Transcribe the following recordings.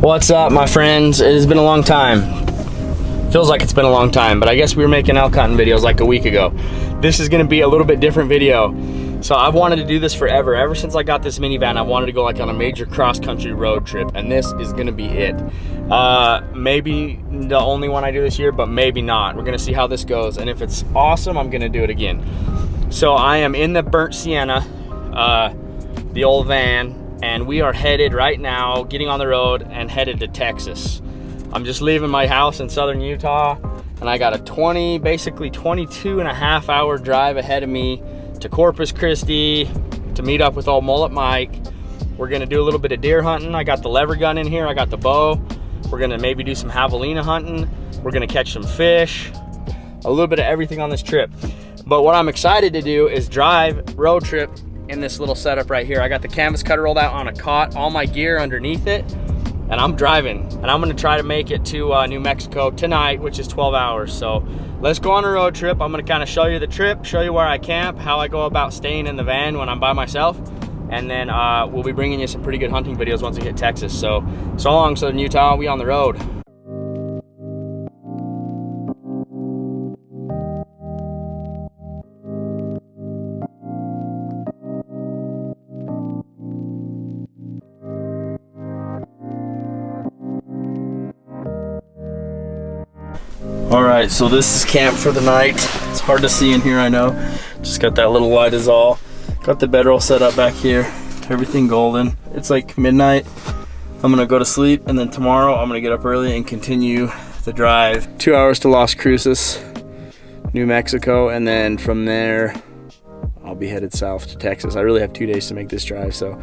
What's up, my friends? It has been a long time. Feels like it's been a long time, but I guess we were making elk hunting videos like a week ago. This is gonna be a little bit different video. So I've wanted to do this forever. Ever since I got this minivan, I wanted to go like on a major cross-country road trip, and this is gonna be it. Maybe the only one I do this year, but maybe not. We're gonna see how this goes, and if it's awesome, I'm gonna do it again. So I am in the burnt Sienna, the old van, and we are headed right now, getting on the road and headed to Texas. I'm just leaving my house in southern Utah, and I got a basically 22 and a half hour drive ahead of me to Corpus Christi to meet up with old Mullet Mike. We're gonna do a little bit of deer hunting. I got the lever gun in here, I got the bow. We're gonna maybe do some javelina hunting. We're gonna catch some fish, a little bit of everything on this trip. But what I'm excited to do is drive road trip in this little setup right here. I got the canvas cutter rolled out on a cot, all my gear underneath it, and I'm driving. And I'm gonna try to make it to New Mexico tonight, which is 12 hours. So let's go on a road trip. I'm gonna kind of show you the trip, show you where I camp, how I go about staying in the van when I'm by myself. And then we'll be bringing you some pretty good hunting videos once we hit Texas. So long, southern Utah, we on the road. All right, so this is camp for the night. It's hard to see in here, I know. Just got that little light is all. Got the bedroll set up back here. Everything golden. It's like midnight. I'm gonna go to sleep, and then tomorrow I'm gonna get up early and continue the drive. 2 hours to Las Cruces, New Mexico, and then from there, I'll be headed south to Texas. I really have 2 days to make this drive, so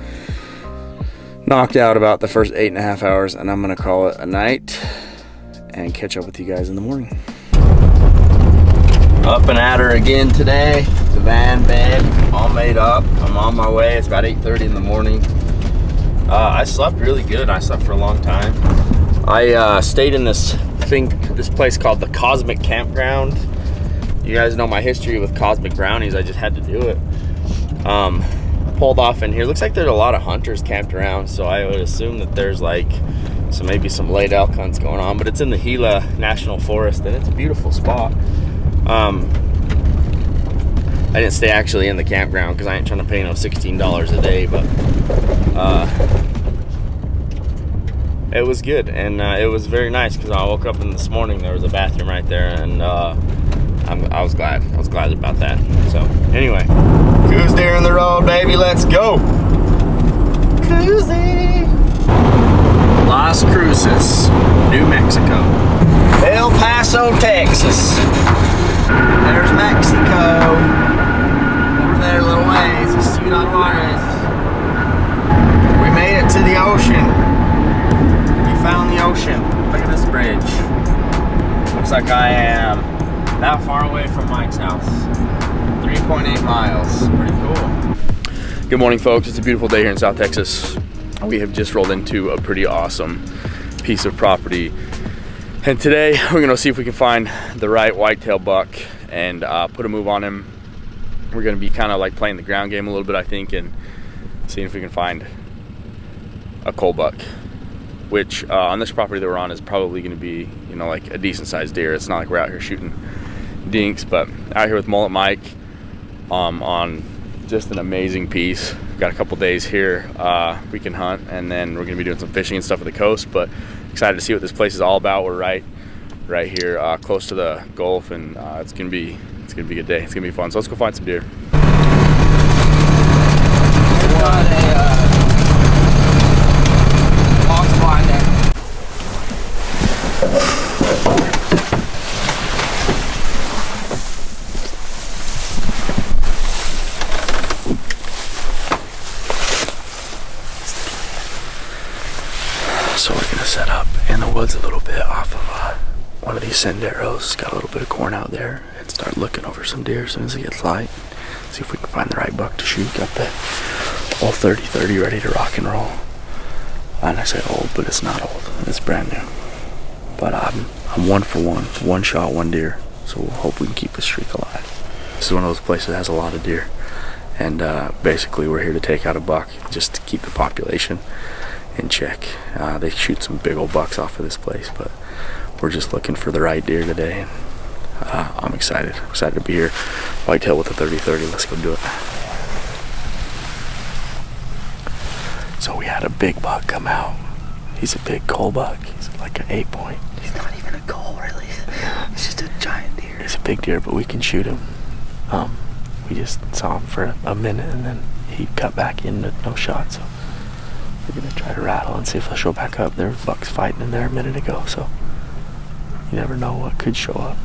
knocked out about the first 8.5 hours, and I'm gonna call it a night and catch up with you guys in the morning. Up and at her again today. The van bed all made up. I'm on my way. It's about 8:30 in the morning. I slept really good. I slept for a long time. I stayed in this place called the Cosmic Campground. You guys know my history with Cosmic Brownies. I just had to do it. Pulled off in here. Looks like there's a lot of hunters camped around, so I would assume that there's like maybe some late elk hunts going on, but it's in the Gila National Forest, and it's a beautiful spot. I didn't stay actually in the campground because I ain't trying to pay no $16 a day, but it was good, and it was very nice because I woke up in this morning, there was a bathroom right there, and I was glad about that. So anyway, cruise deer in the road, baby, let's go. Cruising. Las Cruces, New Mexico. El Paso, Texas. There's Mexico. Over there a little ways, it's Ciudad Juarez. We made it to the ocean. We found the ocean. Look at this bridge. Looks like I am that far away from Mike's house. 3.8 miles, pretty cool. Good morning, folks. It's a beautiful day here in South Texas. We have just rolled into a pretty awesome piece of property, and today we're gonna see if we can find the right whitetail buck and put a move on him. We're gonna be kind of like playing the ground game a little bit, I think, and seeing if we can find a cull buck, which on this property that we're on is probably gonna be, you know, like a decent sized deer. It's not like we're out here shooting dinks, but out here with Mullet Mike on just an amazing piece. We've got a couple days here we can hunt, and then we're gonna be doing some fishing and stuff at the coast, but excited to see what this place is all about. We're right here close to the Gulf, and it's gonna be a good day. It's gonna be fun, so let's go find some deer. So we're gonna set up in the woods a little bit off of one of these senderos. Got a little bit of corn out there, and start looking over some deer as soon as it gets light. See if we can find the right buck to shoot. Got the old 30-30 ready to rock and roll. And I say old, but it's not old. It's brand new. But I'm 1 for 1. One shot, one deer. So we'll hope we can keep this streak alive. This is one of those places that has a lot of deer. And basically we're here to take out a buck just to keep the population in check. They shoot some big old bucks off of this place, but we're just looking for the right deer today. And I'm excited to be here. Whitetail with the 30-30, let's go do it. So we had a big buck come out. He's a big cull buck. He's like an 8-point. He's not even a cull, really. He's just a giant deer. He's a big deer, but we can shoot him. We just saw him for a minute and then he cut back in with no shot. So we're gonna try to rattle and see if they'll show back up. There were bucks fighting in there a minute ago, so you never know what could show up.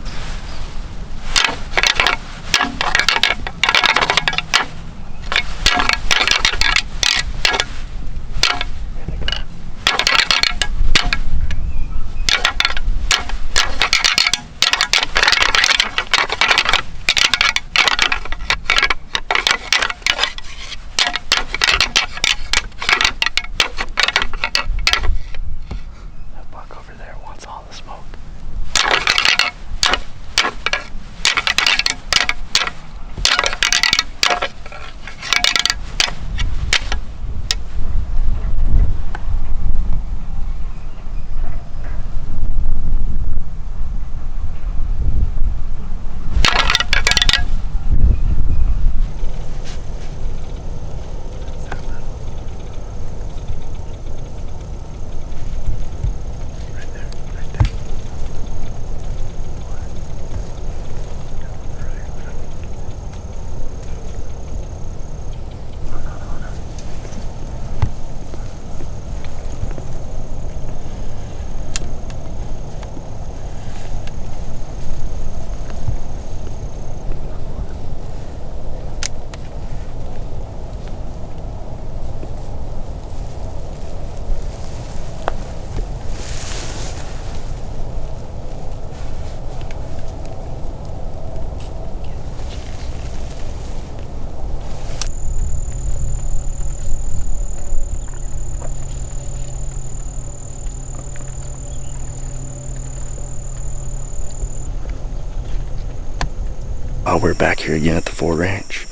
We're back here again at the Ford Ranch,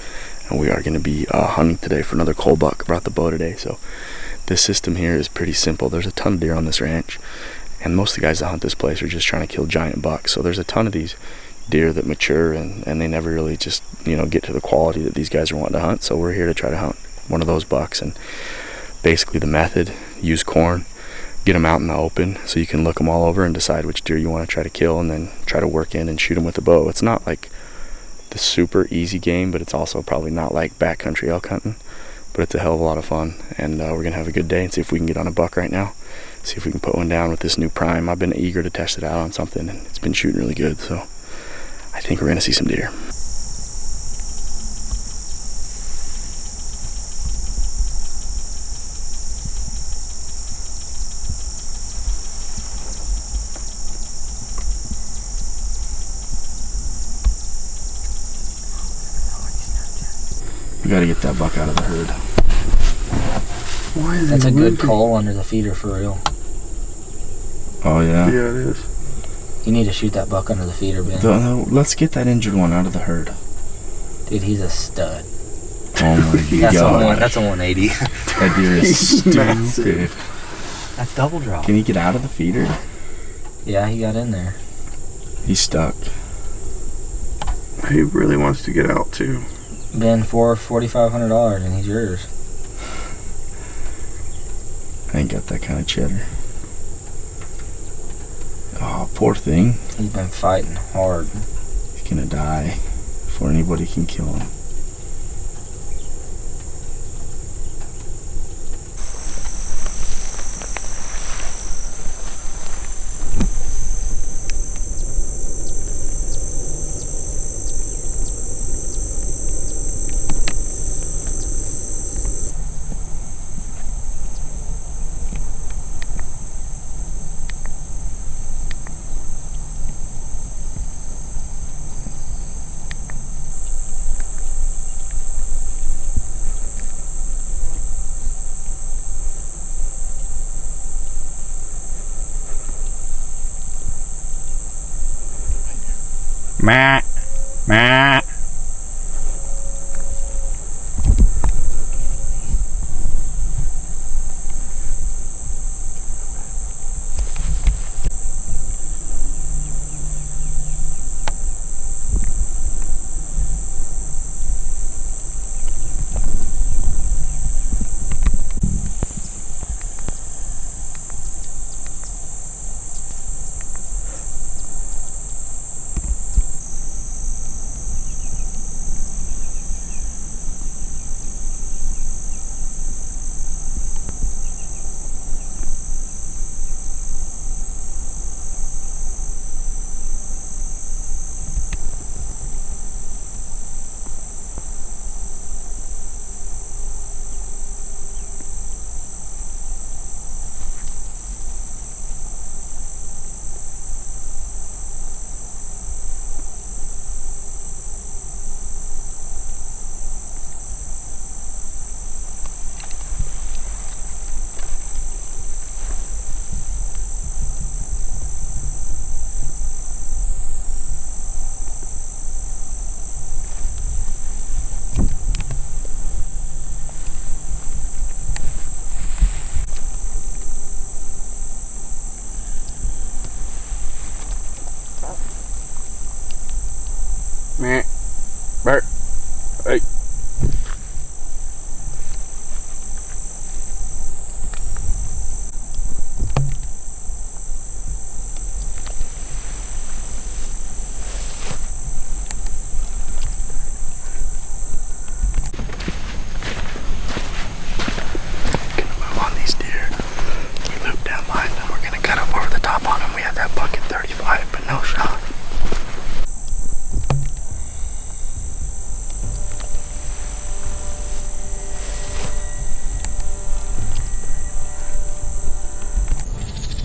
and we are going to be hunting today for another cull buck. Brought the bow today, so this system here is pretty simple. There's a ton of deer on this ranch, and most of the guys that hunt this place are just trying to kill giant bucks. So there's a ton of these deer that mature, and they never really just, you know, get to the quality that these guys are wanting to hunt. So we're here to try to hunt one of those bucks, and basically the method: use corn, get them out in the open so you can look them all over and decide which deer you want to try to kill, and then try to work in and shoot them with a bow. It's not like the super easy game, but it's also probably not like backcountry elk hunting, but it's a hell of a lot of fun. And we're gonna have a good day and see if we can get on a buck right now, see if we can put one down with this new prime. I've been eager to test it out on something, and it's been shooting really good, so I think we're gonna see some deer. We gotta get that buck out of the herd. Why is That's it a good loopy? cull under the feeder for real. Oh yeah? Yeah, it is. You need to shoot that buck under the feeder, Ben. Let's get that injured one out of the herd. Dude, he's a stud. Oh my god. That's a 180. That deer is stupid. That's double drop. Can he get out of the feeder? Yeah, he got in there. He's stuck. He really wants to get out too. Ben, for $4,500 and he's yours. I ain't got that kind of cheddar. Oh, poor thing. He's been fighting hard. He's gonna die before anybody can kill him. Meh. Meh.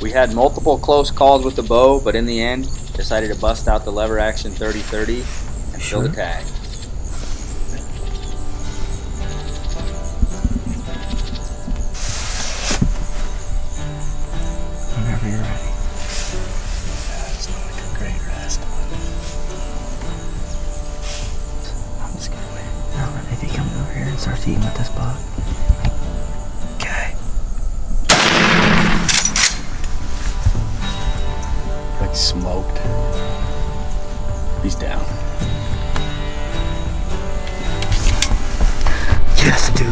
We had multiple close calls with the bow, but in the end, decided to bust out the lever action 30-30 and fill the tag. Whenever you're ready. That's like a great rest. I'm just gonna wait. No, if he comes over here and starts eating with this bug. Okay. Like smoked. He's down. Yes, dude.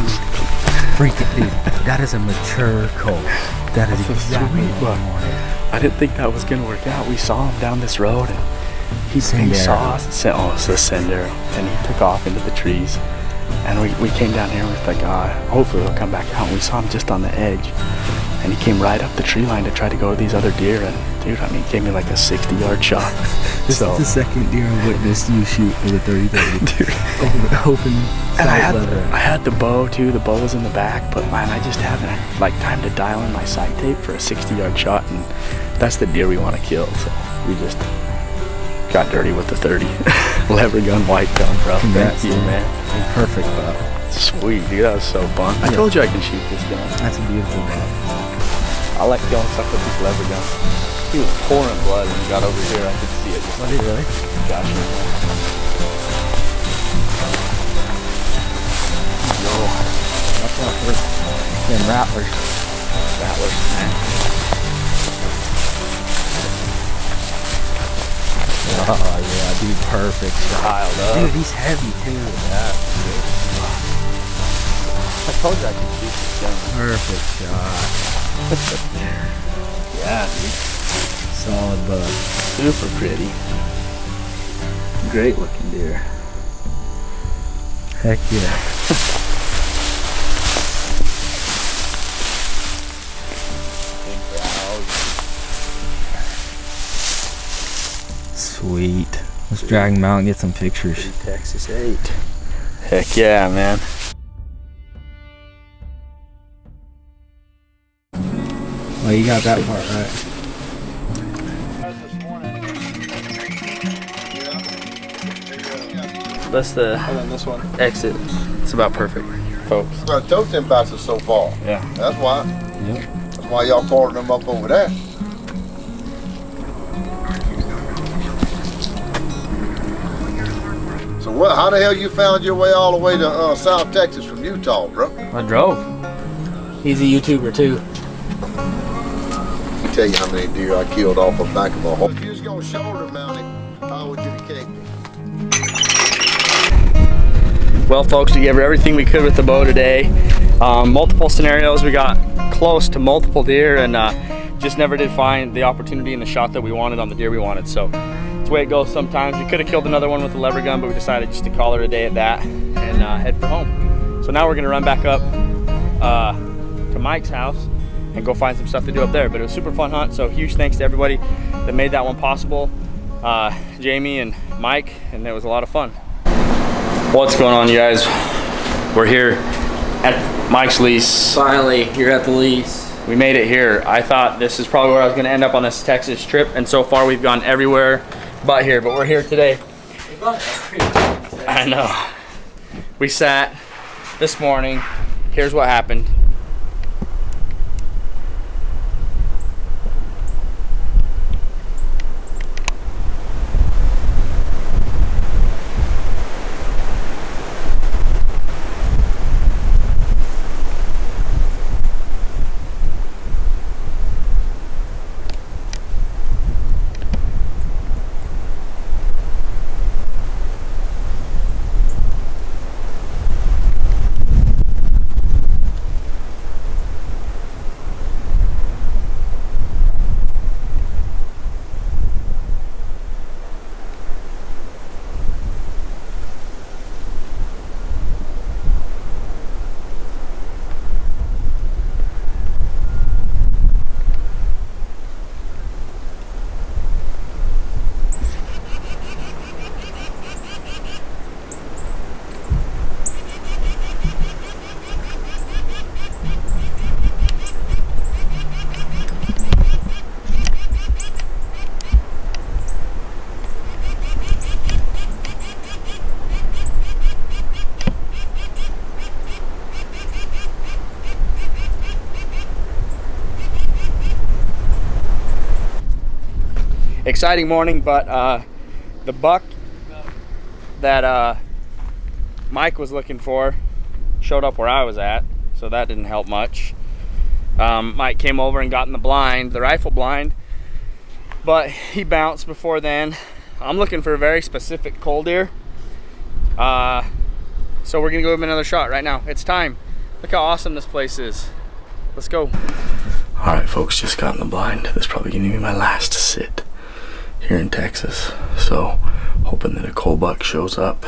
Freaking dude. That is a mature colt. That is exactly what I wanted. I didn't think that was gonna work out. We saw him down this road and he saw us. Oh, it's a Sendero. And he took off into the trees. And we came down here with like, hopefully he'll come back out. And we saw him just on the edge. And he came right up the tree line to try to go to these other deer. And dude, I mean, he gave me like a 60-yard shot. This is the second deer I witnessed you shoot with a 30-30. Dude. Open And I had the bow too. The bow was in the back, but man, I just haven't like time to dial in my sight tape for a 60-yard shot, and that's the deer we want to kill. So we just got dirty with the 30 lever gun whitetail, bro. Congrats, Thank you, man. Perfect buck. Sweet, dude. That was so fun. I told you I can shoot this gun. That's a beautiful buck. I like killing stuff with this lever gun. He was pouring blood when he got over here. I could see it. Just Was he really? Gotcha. Yo, Watch out for them rattlers. rattlers, man. Oh yeah, dude, perfect shot. Piled up. Dude, he's heavy too. Yeah. I told you I could shoot this gun. Perfect shot. Yeah, dude. Solid buck. Super pretty. Great looking deer. Heck yeah. Sweet. Let's drag him out and get some pictures. Texas 8. Heck yeah, man. Oh, you got that part right. That's the this one. exit. It's about perfect, folks. Well, tote them bastards so far. Yeah. That's why. Yep. That's why y'all quartered them up over there. So what? How the hell you found your way all the way to South Texas from Utah, bro? I drove. He's a YouTuber too. I'll tell you how many deer I killed off the back of a horse. If you was gonna shoulder mount it, how would you have kicked me? Well, folks, we gave her everything we could with the bow today. Multiple scenarios. We got close to multiple deer and just never did find the opportunity and the shot that we wanted on the deer we wanted. So it's the way it goes sometimes. We could have killed another one with a lever gun, but we decided just to call her a day at that and head for home. So now we're gonna run back up to Mike's house and go find some stuff to do up there. But it was a super fun hunt, so huge thanks to everybody that made that one possible. Jamie and Mike, and it was a lot of fun. What's going on, you guys? We're here at Mike's lease. Finally, you're at the lease. We made it here. I thought this is probably where I was gonna end up on this Texas trip, and so far we've gone everywhere but here, but we're here today. I know. We sat this morning. Here's what happened. exciting morning, but the buck that Mike was looking for showed up where I was at, so that didn't help much. Mike came over and got in the blind, the rifle blind, but he bounced before then. I'm looking for a very specific cull deer, so we're gonna go give him another shot right now. It's time. Look how awesome this place is. Let's go. All right, folks, just got in the blind. This is probably gonna be my last sit here in Texas, so hoping that a cull buck shows up.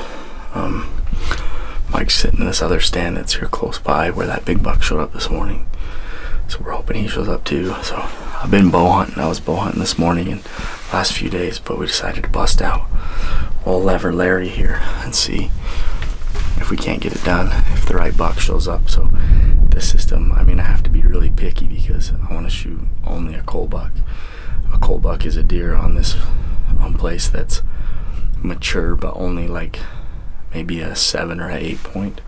Mike's sitting in this other stand that's here close by where that big buck showed up this morning, so we're hoping he shows up too. So I've been bow hunting. I was bow hunting this morning and last few days, but we decided to bust out old Lever Larry here and see if we can't get it done, if the right buck shows up. So this system, I mean, I have to be really picky because I want to shoot only a cull buck. A cull buck is a deer on this place that's mature, but only like maybe a 7 or 8 point.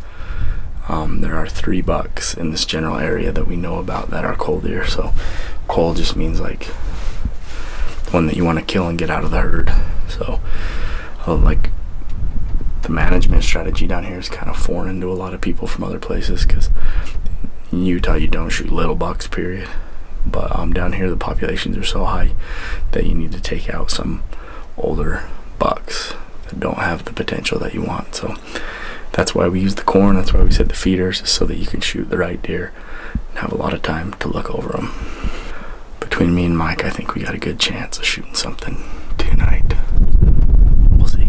There are 3 bucks in this general area that we know about that are cull deer. So cull just means like one that you want to kill and get out of the herd. So like the management strategy down here is kind of foreign to a lot of people from other places, because in Utah you don't shoot little bucks, period. But down here the populations are so high that you need to take out some older bucks that don't have the potential that you want. So that's why we use the corn, that's why we set the feeders, is so that you can shoot the right deer and have a lot of time to look over them. Between me and Mike, I think we got a good chance of shooting something tonight. We'll see.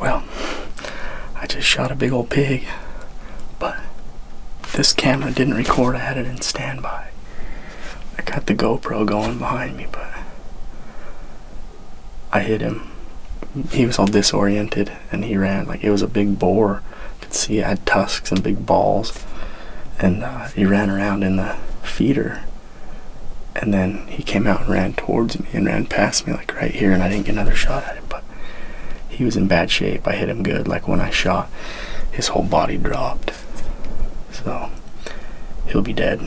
Well, I just shot a big old pig, but this camera didn't record. I had it in standby. I got the GoPro going behind me, but I hit him. He was all disoriented and he ran. Like, it was a big boar. You could see it had tusks and big balls, and he ran around in the feeder, and then he came out and ran towards me and ran past me like right here, and I didn't get another shot at him, but he was in bad shape. I hit him good. Like, when I shot, his whole body dropped. So he'll be dead.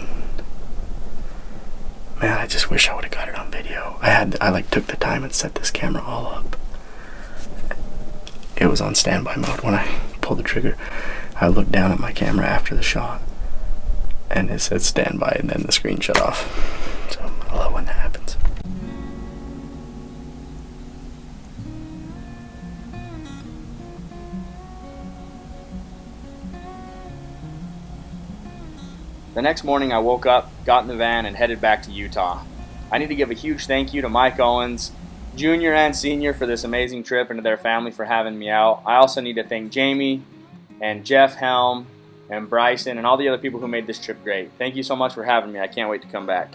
Man, I just wish I would have got it on video. I like took the time and set this camera all up. It was on standby mode when I pulled the trigger. I looked down at my camera after the shot and it said standby, and then the screen shut off. So I love when that happens. The next morning I woke up, got in the van, and headed back to Utah. I need to give a huge thank you to Mike Owens, Jr. and Sr. for this amazing trip, and to their family for having me out. I also need to thank Jamie and Jeff Helm and Bryson and all the other people who made this trip great. Thank you so much for having me. I can't wait to come back.